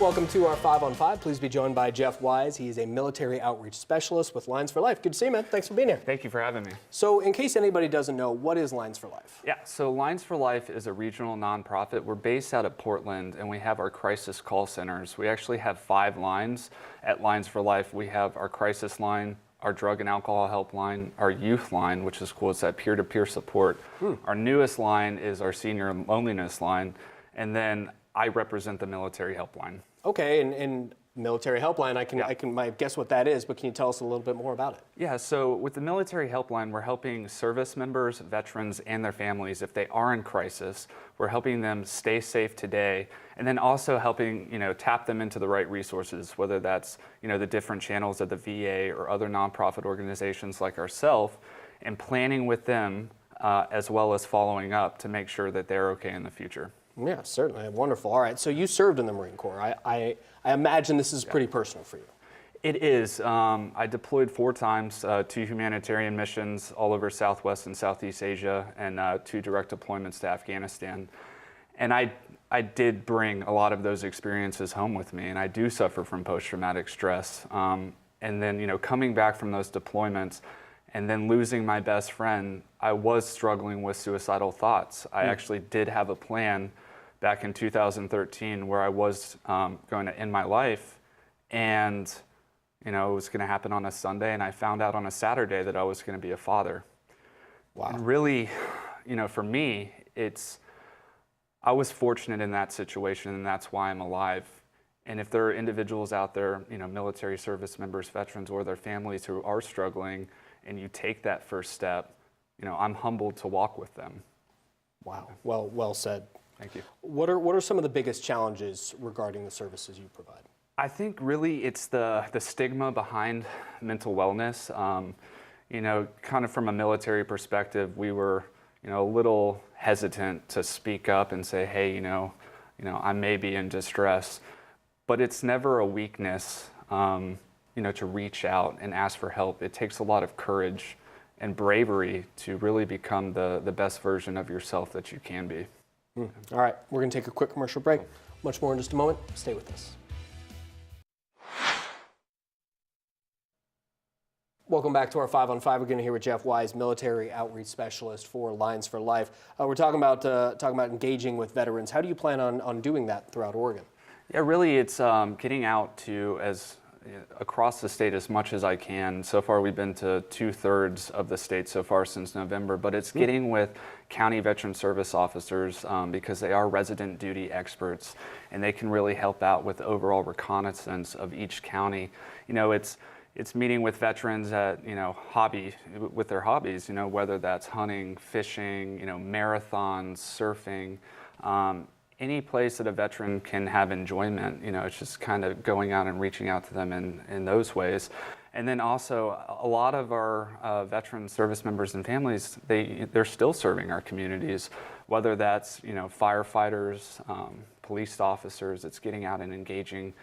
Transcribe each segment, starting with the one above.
Welcome to our 5 on 5. Please be joined by Jeff Wise. He is a military outreach specialist with Lines for Life. Good to see you, man. Thanks for being here. Thank you for having me. So in case anybody doesn't know, what is Lines for Life? Yeah, so Lines for Life is a regional nonprofit. We're based out of Portland, and we have our crisis call centers. We actually have 5 lines at Lines for Life. We have our crisis line, our drug and alcohol helpline, our youth line, which is cool. It's that peer-to-peer support. Our newest line is our senior loneliness line, and then I represent the military helpline. Okay, and military helpline, I can guess what that is, but can you tell us a little bit more about it? Yeah, so with the military helpline, we're helping service members, veterans, and their families if they are in crisis. We're helping them stay safe today, and then also helping, tap them into the right resources, whether that's, the different channels of the VA or other nonprofit organizations like ourselves, and planning with them as well as following up to make sure that they're okay in the future. Yeah, certainly. Wonderful. All right, so you served in the Marine Corps. I imagine this is pretty personal for you. It is. I deployed 4 times to humanitarian missions all over Southwest and Southeast Asia, and 2 direct deployments to Afghanistan. And I did bring a lot of those experiences home with me, and I do suffer from post-traumatic stress. And then, coming back from those deployments and then losing my best friend, I was struggling with suicidal thoughts. I actually did have a plan back in 2013 where I was going to end my life, and it was going to happen on a Sunday, and I found out on a Saturday that I was going to be a father. Wow. And really, for me, I was fortunate in that situation, and that's why I'm alive. And if there are individuals out there, military service members, veterans, or their families who are struggling, and you take that first step, I'm humbled to walk with them. Wow. Well said. Thank you. What are some of the biggest challenges regarding the services you provide? I think really it's the stigma behind mental wellness. Kind of from a military perspective, we were, a little hesitant to speak up and say, hey, I may be in distress, but it's never a weakness, to reach out and ask for help. It takes a lot of courage and bravery to really become the best version of yourself that you can be. All right, we're going to take a quick commercial break. Much more in just a moment. Stay with us. Welcome back to our 5 on 5. We're going to hear with Jeff Wise, military outreach specialist for Lines for Life. We're talking about engaging with veterans. How do you plan on doing that throughout Oregon? Yeah, really, it's getting out to across the state as much as I can. So far, we've been to 2/3 of the state so far since November, but it's getting with county veteran service officers because they are resident duty experts, and they can really help out with overall reconnaissance of each county. It's meeting with veterans at, with their hobbies, whether that's hunting, fishing, marathons, surfing, any place that a veteran can have enjoyment. It's just kind of going out and reaching out to them in those ways. And then also a lot of our veteran service members and families, they're still serving our communities, whether that's, firefighters, police officers. It's getting out and engaging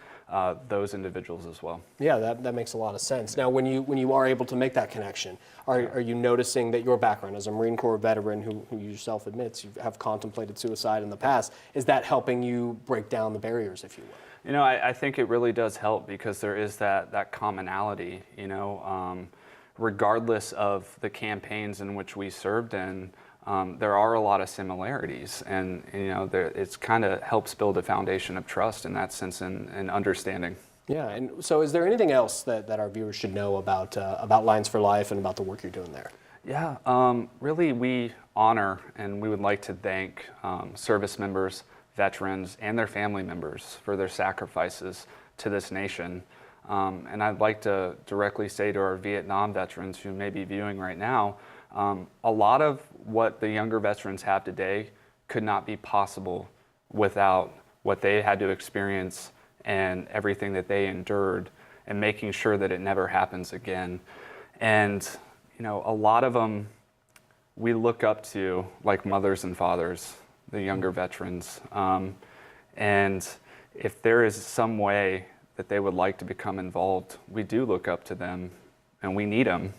those individuals as well. Yeah, that makes a lot of sense. Now, when you are able to make that connection, are you noticing that your background as a Marine Corps veteran who yourself admits you have contemplated suicide in the past, is that helping you break down the barriers, if you will? I think it really does help because there is that commonality, regardless of the campaigns in which we served in. There are a lot of similarities, and it's kind of helps build a foundation of trust in that sense and understanding. Yeah, and so is there anything else that our viewers should know about Lines for Life and about the work you're doing there? Yeah, really we honor and we would like to thank service members, veterans, and their family members for their sacrifices to this nation. And I'd like to directly say to our Vietnam veterans who may be viewing right now, a lot of what the younger veterans have today could not be possible without what they had to experience and everything that they endured, and making sure that it never happens again. And a lot of them we look up to like mothers and fathers, the younger veterans. And if there is some way that they would like to become involved, we do look up to them and we need them.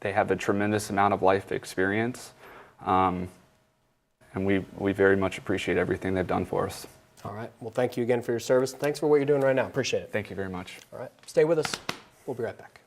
They have a tremendous amount of life experience, and we very much appreciate everything they've done for us. All right. Well, thank you again for your service. Thanks for what you're doing right now. Appreciate it. Thank you very much. All right. Stay with us. We'll be right back.